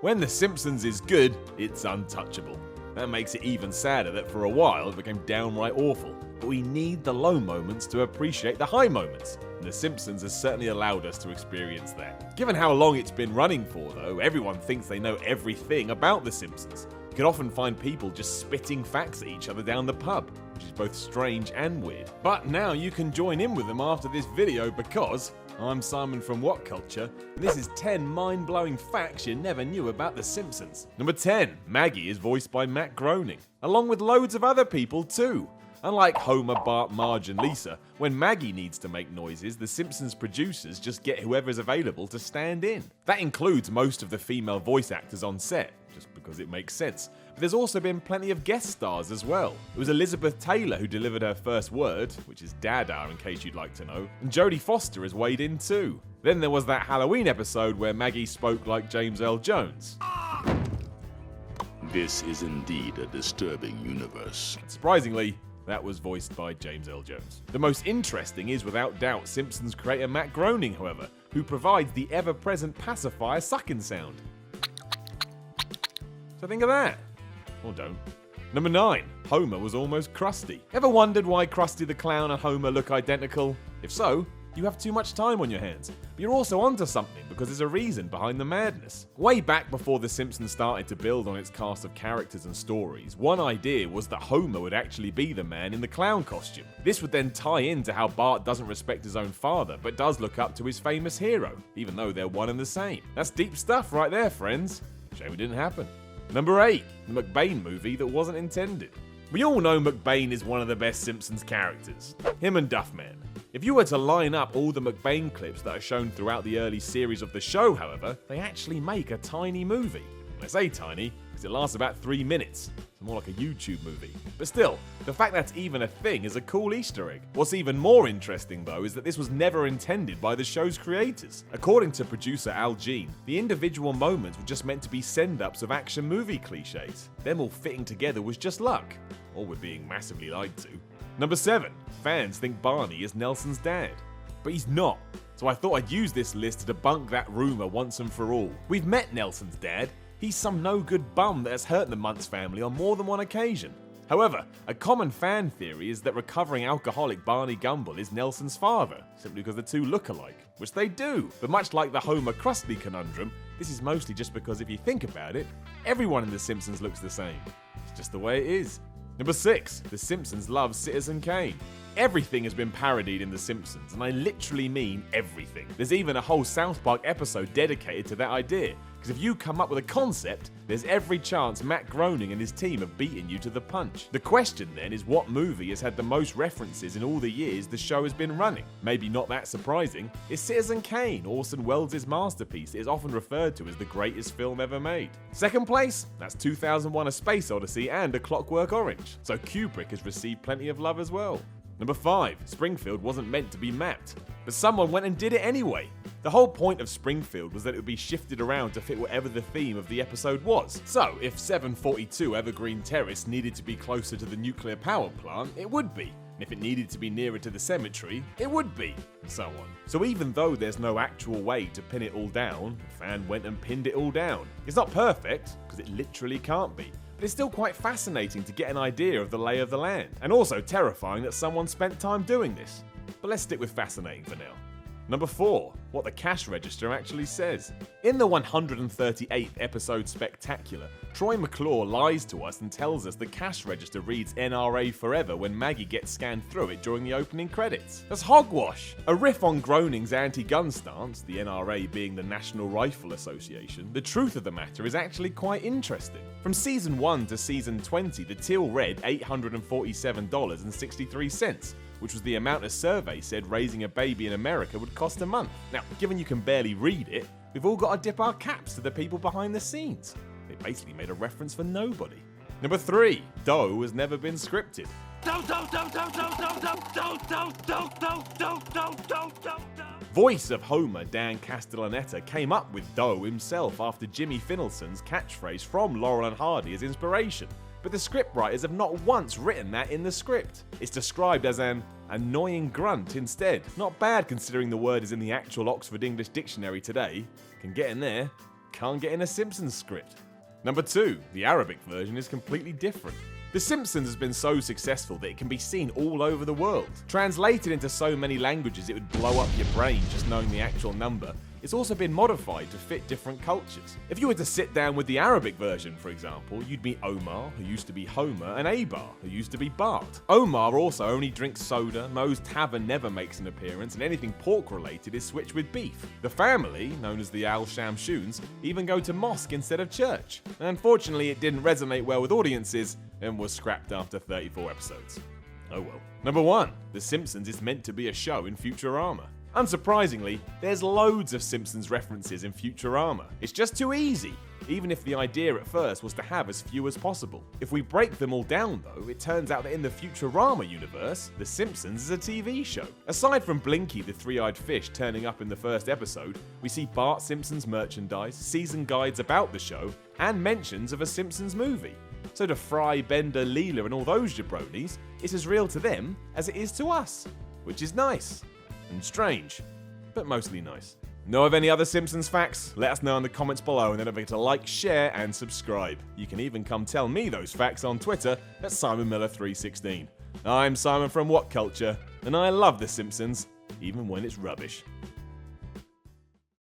When The Simpsons is good, it's untouchable. That makes it even sadder that for a while it became downright awful. But we need the low moments to appreciate the high moments, and The Simpsons has certainly allowed us to experience that. Given how long it's been running for though, everyone thinks they know everything about The Simpsons. You can often find people just spitting facts at each other down the pub, which is both strange and weird. But now you can join in with them after this video because I'm Simon from Whatculture, and this is 10 mind-blowing facts you never knew about The Simpsons. Number 10. Maggie is voiced by Matt Groening, along with loads of other people too. Unlike Homer, Bart, Marge and Lisa, when Maggie needs to make noises, The Simpsons producers just get whoever's available to stand in. That includes most of the female voice actors on set, just because it makes sense. But there's also been plenty of guest stars as well. It was Elizabeth Taylor who delivered her first word, which is Dada in case you'd like to know, and Jodie Foster has weighed in too. Then there was that Halloween episode where Maggie spoke like James Earl Jones. This is indeed a disturbing universe. Surprisingly, that was voiced by James Earl Jones. The most interesting is without doubt Simpsons creator Matt Groening, however, who provides the ever-present pacifier sucking sound. So think of that. Or don't. Number 9. Homer was almost Krusty. Ever wondered why Krusty the Clown and Homer look identical? If so, you have too much time on your hands. But you're also onto something because there's a reason behind the madness. Way back before The Simpsons started to build on its cast of characters and stories, one idea was that Homer would actually be the man in the clown costume. This would then tie into how Bart doesn't respect his own father, but does look up to his famous hero, even though they're one and the same. That's deep stuff right there, friends. Shame it didn't happen. Number 8. The McBaine movie that wasn't intended. We all know McBaine is one of the best Simpsons characters. Him and Duffman. If you were to line up all the McBaine clips that are shown throughout the early series of the show, however, they actually make a tiny movie. I say tiny because it lasts about 3 minutes. It's more like a YouTube movie. But still, the fact that's even a thing is a cool Easter egg. What's even more interesting though is that this was never intended by the show's creators. According to producer Al Jean, the individual moments were just meant to be send-ups of action movie cliches. Them all fitting together was just luck. Or we're being massively lied to. Number 7. Fans think Barney is Nelson's dad. But he's not. So I thought I'd use this list to debunk that rumour once and for all. We've met Nelson's dad. He's some no-good bum that has hurt the Muntz family on more than one occasion. However, a common fan theory is that recovering alcoholic Barney Gumble is Nelson's father, simply because the two look alike, which they do. But much like the Homer Krusty conundrum, this is mostly just because if you think about it, everyone in The Simpsons looks the same. It's just the way it is. Number 6. The Simpsons love Citizen Kane. Everything has been parodied in The Simpsons, and I literally mean everything. There's even a whole South Park episode dedicated to that idea, because if you come up with a concept, there's every chance Matt Groening and his team have beaten you to the punch. The question then is what movie has had the most references in all the years the show has been running? Maybe not that surprising, it's Citizen Kane, Orson Welles' masterpiece that is often referred to as the greatest film ever made. Second place, that's 2001: A Space Odyssey and A Clockwork Orange, so Kubrick has received plenty of love as well. Number 5. Springfield wasn't meant to be mapped, but someone went and did it anyway. The whole point of Springfield was that it would be shifted around to fit whatever the theme of the episode was. So, if 742 Evergreen Terrace needed to be closer to the nuclear power plant, it would be. And if it needed to be nearer to the cemetery, it would be, and so on. So even though there's no actual way to pin it all down, the fan went and pinned it all down. It's not perfect, because it literally can't be. But it's still quite fascinating to get an idea of the lay of the land, and also terrifying that someone spent time doing this. But let's stick with fascinating for now. Number 4. What the cash register actually says. In the 138th episode Spectacular, Troy McClure lies to us and tells us the cash register reads NRA forever when Maggie gets scanned through it during the opening credits. That's hogwash! A riff on Groening's anti-gun stance, the NRA being the National Rifle Association, the truth of the matter is actually quite interesting. From season 1 to season 20, the till read $847.63. Which was the amount a survey said raising a baby in America would cost a month. Now, given you can barely read it, we've all got to dip our caps to the people behind the scenes. They basically made a reference for nobody. Number 3. Doe has never been scripted. Voice of Homer, Dan Castellaneta, came up with Doe himself after Jimmy Finelson's catchphrase from Laurel and Hardy as inspiration. But the scriptwriters have not once written that in the script. It's described as an annoying grunt instead. Not bad considering the word is in the actual Oxford English Dictionary today. Can get in there. can't get in a Simpsons script. Number 2, the Arabic version is completely different. The Simpsons has been so successful that it can be seen all over the world. Translated into so many languages it would blow up your brain just knowing the actual number. It's also been modified to fit different cultures. If you were to sit down with the Arabic version, for example, you'd meet Omar, who used to be Homer, and Abar, who used to be Bart. Omar also only drinks soda, Moe's Tavern never makes an appearance, and anything pork-related is switched with beef. The family, known as the Al Shamshuns, even go to mosque instead of church. Unfortunately, it didn't resonate well with audiences and was scrapped after 34 episodes. Oh well. Number 1. The Simpsons is meant to be a show in Futurama. Unsurprisingly, there's loads of Simpsons references in Futurama. It's just too easy, even if the idea at first was to have as few as possible. If we break them all down though, it turns out that in the Futurama universe, The Simpsons is a TV show. Aside from Blinky the three-eyed fish turning up in the first episode, we see Bart Simpson's merchandise, season guides about the show, and mentions of a Simpsons movie. So to Fry, Bender, Leela and all those jabronis, it's as real to them as it is to us, which is nice. And strange, but mostly nice. Know of any other Simpsons facts? Let us know in the comments below, and then don't forget to like, share, and subscribe. You can even come tell me those facts on Twitter at SimonMiller316. I'm Simon from Whatculture, and I love The Simpsons, even when it's rubbish.